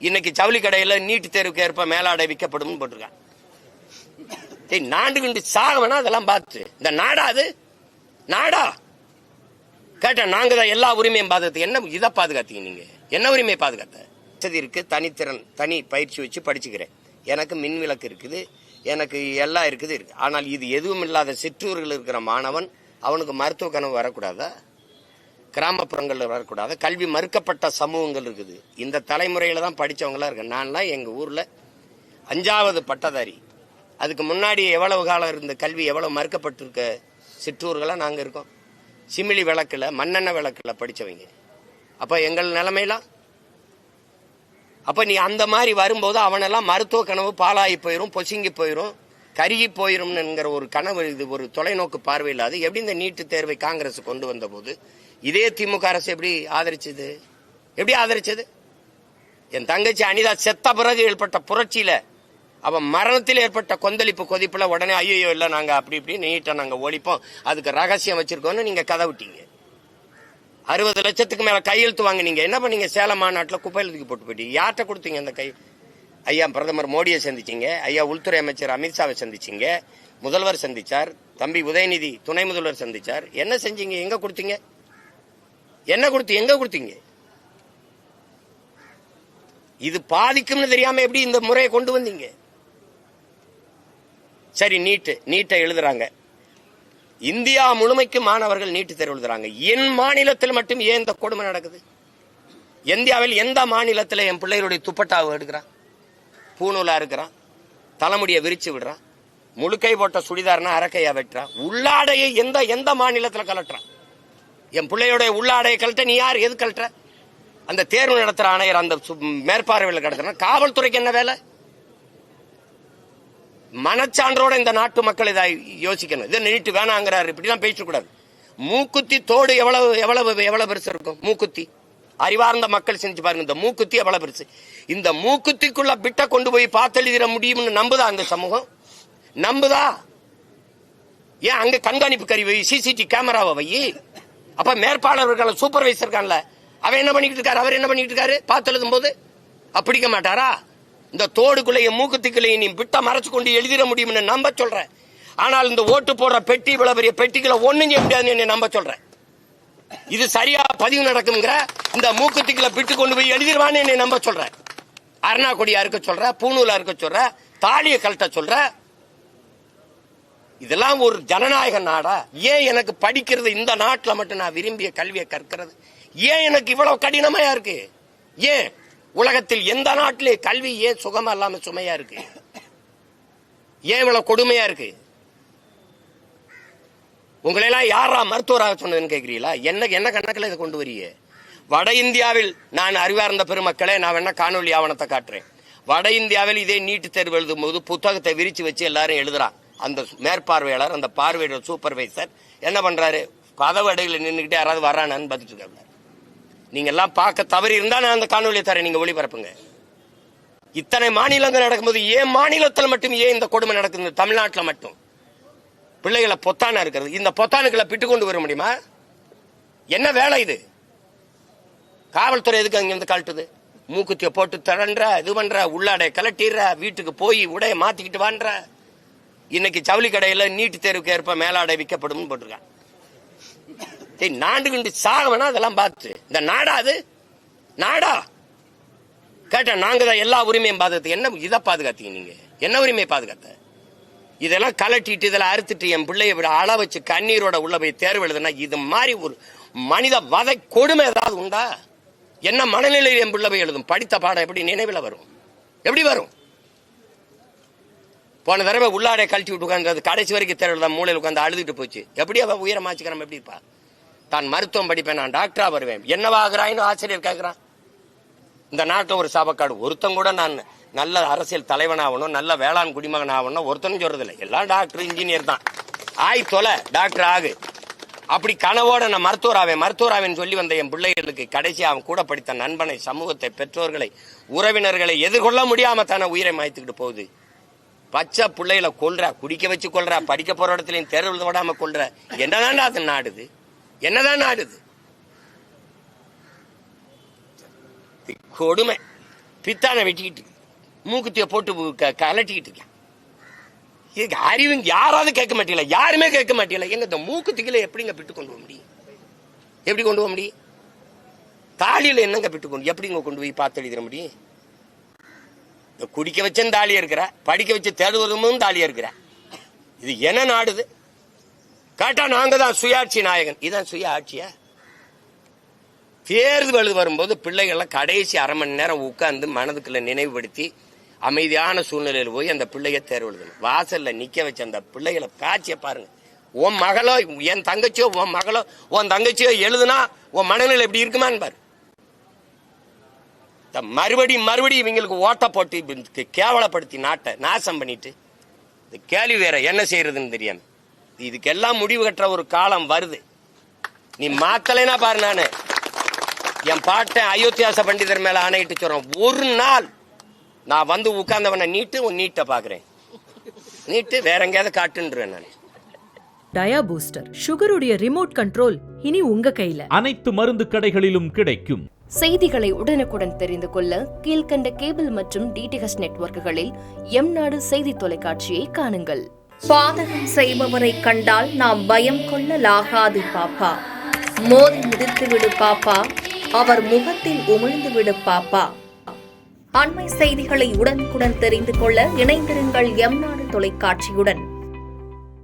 இன்னைக்கு ஜவுளி கடையில நீட்டு தேர்வுக்கு ஏற்ப மேலாடை விற்கப்படும் போட்டிருக்கான். நாண்டு கண்டு சாகவனா அதெல்லாம் பார்த்து இந்த நாடா அது நாடா கேட்ட நாங்க தான் எல்லா உரிமையும் பாதுகாத்து என்ன இதை பாதுகாத்தீங்க? நீங்க என்ன உரிமையை பாதுகாத்த? வசதி இருக்கு, தனித்திறன் தனி பயிற்சி வச்சு படிச்சுக்கிறேன். எனக்கு மின் விளக்கு இருக்குது, எனக்கு எல்லாம் இருக்குது இருக்கு. ஆனால் இது எதுவும் இல்லாத சிற்றூர்கள் இருக்கிற மாணவன் அவனுக்கு மருத்துவ கனவு வரக்கூடாதா? கிராமப்புறங்களில் வரக்கூடாது. கல்வி மறுக்கப்பட்ட சமூகங்கள் இருக்குது. இந்த தலைமுறையில தான் படிச்சவங்களா இருக்கு. நான்லாம் எங்க ஊர்ல 5வது பட்டதாரி. அதுக்கு முன்னாடி எவ்வளவு காலம் இருந்த கல்வி எவ்வளவு மறுக்கப்பட்டிருக்க சிற்றூர்களா நாங்க இருக்கோம். சிமிலி விளக்குல மண்ணெண்ணெய் விளக்குல படிச்சவங்க. அப்ப எங்கள் நிலைமையெல்லாம் அப்ப நீ அந்த மாதிரி வரும்போது அவனெல்லாம் மருத்துவ கனவு பாலாகி போயிரும், பொசுங்கி போயிரும், கருகி போயிரும்ங்கிற ஒரு கனவு. இது ஒரு தொலைநோக்கு பார்வை இல்லாது எப்படி இந்த நீட்டு தேர்வை காங்கிரஸ் கொண்டு வந்த போது இதே திமுக அரசு எப்படி ஆதரிச்சது? எப்படி ஆதரிச்சது? என் தங்கச்சி அனிதா செத்த பிறகு ஏற்பட்ட புரட்சியில அவன் மரணத்தில் ஏற்பட்ட கொந்தளிப்பு கொதிப்புல உடனே ஐயோ இல்ல நாங்க அப்படி இப்படி நீட்டை நாங்க ஒழிப்போம், அதுக்கு ரகசியம் வச்சிருக்கோம்னு நீங்க கதை விட்டீங்க. 60 லட்சத்துக்கு மேல கையெழுத்து வாங்க. நீங்க என்ன பண்ணீங்க? சேலம் மாநாட்டில் குப்பையில் தூக்கி போட்டு போயிட்டீங்க. யார்கிட்ட கொடுத்தீங்க அந்த கை? ஐயா பிரதமர் மோடியை சந்திச்சீங்க, ஐயா உள்துறை அமைச்சர் அமித்ஷாவை சந்திச்சீங்க, முதல்வர் சந்திச்சார், தம்பி உதயநிதி துணை முதல்வர் சந்திச்சார். என்ன செஞ்சீங்க? எங்க கொடுத்தீங்க? என்ன கொடுத்தீங்க? எங்க கொடுத்தீங்க? இது பாதிக்கும்னு தெரியாம எப்படி இந்த முறையை கொண்டு வந்தீங்க? சரி, நீட்டை எழுதுறாங்க. இந்தியா முழுமைக்கு மாணவர்கள் நீட்டு தேர்வு எழுதுறாங்க. என் மாநிலத்தில் மட்டும் ஏன் இந்த கொடுமை நடக்குது? இந்தியாவில் எந்த மாநிலத்தில் என் பிள்ளைகளுடைய துப்பட்டாவை எடுக்கிறான், பூநூலா இருக்கிறான், தலைமுடியை விரிச்சு விடுறான், முழுக்கை போட்ட சுடிதார்னா அரக்கையா வெட்டுறான், உள்ளாடையை எந்த மாநிலத்தில் கலட்டுறான்? என் பிள்ளையோடைய உள்ளாடையை கலட்ட நீ யார்? எது கலட்டுற? அந்த தேர்வு நடத்துற ஆணையர் அந்த மேற்பார்வையில் கடத்துற காவல்துறைக்கு என்ன வேலை? மனச்சான்றோட இந்த நாட்டு மக்கள் இதை யோசிக்கணும். இதை நீட்டு வேணாங்கிறாரு, இப்படிலாம் பேசக்கூடாது. மூக்குத்தி தோடு எவ்வளவு எவ்வளவு எவ்வளவு பெருசு இருக்கும்? மூக்குத்தி அறிவார்ந்த மக்கள் செஞ்சு பாருங்க. இந்த மூக்குத்தி எவ்வளவு பெருசு? இந்த மூக்குத்திக்குள்ள பிட்ட கொண்டு போய் பார்த்தெழுதிட முடியும்னு நம்புதா அந்த சமூகம்? நம்புதா? ஏன் அங்க கண்காணிப்பு கருவி வை, சிசிடிவி கேமராவை வை. அப்ப மேற்பாளர்கள் சூப்பர்வைசர் இருக்கான்ல, அவன் என்ன பண்ணிட்டு இருக்காரு? அவர் என்ன பண்ணிட்டு இருக்காரு? பார்த்து எழுதும் போது அப்படிக்க மாட்டாரா? இந்த தோடுக்குள்ளைய மூக்குத்திக்குள்ளைய நீ விட்ட மறைச்சு கொண்டு எழுதிட முடியும்னு நம்ப சொல்ற. ஆனால் இந்த ஓட்டு போடுற பெட்டி இவ்வளவு பெரிய பெட்டிகளை ஒண்ணும் செய்ய முடியாதுன்னு நம்ப சொல்ற. இது சரியா பதிவு நடக்குங்கிற இந்த மூக்குத்திக்குள்ள பிட்டு கொண்டு போய் எழுதிடுவான்னு என்னை நம்ப சொல்ற. அருணா கொடியா இருக்க சொல்ற, பூநூலா இருக்க சொல்ற, தாலியை கழட்ட சொல்ற. இதெல்லாம் ஒரு ஜனநாயக நாடா? ஏன் எனக்கு படிக்கிறது இந்த நாட்டில் மட்டும் நான் விரும்பிய கல்வியை கற்கிறது ஏன் எனக்கு இவ்வளவு கடினமையா இருக்கு? ஏன் உலகத்தில் எந்த நாட்டிலே கல்வி ஏன் சுகமா இல்லாம சுமையா இருக்கு? ஏன் இவ்வளவு கொடுமையா இருக்கு? உங்களெல்லாம் யாரா மருத்துவராக சொன்னதுன்னு கேட்கிறீங்களா? என்ன கணக்கில் இதை கொண்டு வரீங்க? வட இந்தியாவில் நான் அறிவார்ந்த பெருமக்களே, நான் வேணா காணொலி ஆவணத்தை காட்டுறேன். வட இந்தியாவில் இதே நீட்டு தேர்வு எழுதும் போது புத்தகத்தை விரிச்சு வச்சு எல்லாரும் எழுதுறான். அந்த மேற்பார்வையாளர், அந்த பார்வையாளர் சூப்பர்வைசர் என்ன பண்றாரு? கதவு அடையில் நின்றுகிட்டே யாராவது வர்றானு பார்த்துட்டு இருக்காரு. நீங்க எல்லாம் பார்க்க தவறி இருந்தா நான் அந்த காணொலியை தரேன், நீங்க ஒளிபரப்புங்க. இத்தனை மாநிலங்கள் நடக்கும்போது ஏன் மாநிலத்தில் மட்டும் ஏன் இந்த கொடுமை நடக்குது? தமிழ்நாட்டில் மட்டும் பிள்ளைகளை பொத்தானா இருக்கிறது. இந்த பொத்தானுக்களை பிட்டு கொண்டு வர முடியுமா? என்ன வேலை இது? காவல்துறை எதுக்கு அங்கிருந்து கழட்டுது? மூக்குத்திய போட்டு தரன்ற, இது பண்ற, உள்ளாடை கலட்டிடுற, வீட்டுக்கு போய் உடைய மாத்திக்கிட்டு வான்ற. இன்னைக்கு ஜவுளி கடையில நீட்டு தேர்வுக்கு ஏற்ப மேலாடை விற்கப்படும் போட்டிருக்கான். நாண்டு கண்டு சாகவனா அதெல்லாம் பார்த்து இந்த நாடா அது நாடா கேட்ட நாங்க தான் எல்லா உரிமையும் பாதுகாத்து என்ன இதை பாதுகாத்தீங்க? நீங்க என்ன உரிமையை பாதுகாத்த? இதெல்லாம் கலட்டிட்டு இதெல்லாம் அறுத்துட்டு என் பிள்ளைய விட அள வச்சு கண்ணீரோட உள்ள போய் தேர்வு எழுதுனா இது மாதிரி ஒரு மனித வதை கொடுமை ஏதாவது உண்டா? என்ன மனநிலையில் என் பிள்ளை போய் எழுதும்? படித்த பாடம் எப்படி நினைவில் வரும்? எப்படி வரும்? போன தடவை உள்ளாடை கழட்டி விட்டு உட்காந்து கடைசி வரைக்கும் தேர்வு எழுத மூலையில் உட்காந்து அழுதுட்டு போச்சு. எப்படி அவ உயரமாச்சுக்கிறான்? எப்படி இருப்பா? தான் மருத்துவம் படிப்பேன், நான் டாக்டரா வருவேன், என்னவாகிறான்னு ஆசிரியர் கேட்கிறான். இந்த நாட்டில் ஒரு சாபக்காடு. ஒருத்தன் கூட நான் நல்ல அரசியல் தலைவனாகணும், நல்ல வேளாண் குடிமகன் ஆகணும் ஒருத்தனும் சொல்றதில்லை. எல்லாம் டாக்டர் இன்ஜினியர் தான். ஆய் தொலை, டாக்டர் ஆகு. அப்படி கனவோட நான் மருத்துவராவேன்னு சொல்லி வந்த என் பிள்ளைகளுக்கு கடைசி அவன் கூட படித்த நண்பனை, சமூகத்தை, பெற்றோர்களை, உறவினர்களை எதிர்கொள்ள முடியாம தானே உயிரை மாய்த்துக்கிட்டு போகுது. பச்சை பிள்ளைகளை கொல்ற, குடிக்க வச்சு கொல்ற, படிக்க போற இடத்துலயும் தேர்வு விடாம கொல்ற. என்னதான் அது நாடுது? என்னதான் நாடுது? கொடுமை. பித்தானை வெட்டிக்கிட்டு மூக்குத்திய போட்டு கலட்டிக்கிட்டு இருக்கேன். இதுக்கு அறிவு யாராவது கேட்க மாட்டீங்களா? யாருமே கேட்க மாட்டீங்களா? எங்க இந்த மூக்குத்திகளை எப்படிங்க பிட்டு கொண்டு போக முடியும்? எப்படி கொண்டு போக முடியும்? தாலியில என்னங்க பிட்டு கொண்டு எப்படிங்க கொண்டு போய் பார்த்து எழுதிட முடியும்? குடிக்க வச்சும் தாலியா இருக்கிற, படிக்க வச்சு தேடுவதும் தாலியா இருக்கிற. இது என்ன நாடுது? கேட்டா நாங்க தான் சுயாட்சி நாயகன். இதான் சுய ஆட்சியா? தேர்தல் வரும்போது பிள்ளைகள்லாம் கடைசி அரை மணி நேரம் உட்கார்ந்து மனதுக்குள்ள நினைவுபடுத்தி அமைதியான சூழ்நிலையில் போய் அந்த பிள்ளைய தேர்வு எழுதணும். வாசல்ல நிக்க வச்ச அந்த பிள்ளைகளை காட்சிய பாருங்க. உன் மகளோ என் தங்கச்சியோ உன் மகளோ உன் தங்கச்சியோ எழுதுனா உன் மனநிலை எப்படி இருக்குமான்னு பாரு. மறுபடியும் இவங்களுக்கு ஓட்ட போட்டு கேவலப்படுத்தி நாட்டை நாசம் பண்ணிட்டு இந்த கேள்வி வேற என்ன செய்யறதுன்னு தெரியாம இதுக்கெல்லாம் முடிவு கட்டுற ஒரு காலம் வருது. நீ மாத்தலைன்னா பாரு. நானு என் பாட்டன் அயோத்தியாச பண்டிதர் மேல ஆணையிட்டு சொல்றேன், ஒரு நாள் நான் வந்து உட்கார்ந்தவன நீட்டை பாக்குறேன், நீட்டு வேற எங்கேயாவது காட்டுன்றேன். நான் டயா பூஸ்டர் சுகருடைய ரிமோட் கண்ட்ரோல் இனி உங்க கையில. அனைத்து மருந்து கடைகளிலும் கிடைக்கும். செய்திகளை உடனுக்குடன் தெரிந்து கொள்ள கீழ்கண்ட கேபிள் மற்றும் டிடிஎச் நெட்வொர்க்குகளில் எம்நாடு செய்தி தொலைக்காட்சியை காணுங்கள். பாதகம் செய்பவரை கண்டால் நாம் பயம் கொள்ளலாகாது பாப்பா. மோதி மிதித்து விடு பாப்பா, அவர் முகத்தில் உமிழ்ந்து விடு பாப்பா. அண்மை செய்திகளை உடனுக்குடன் தெரிந்து கொள்ள இணைந்திருங்கள் எம்நாடு தொலைக்காட்சியுடன்.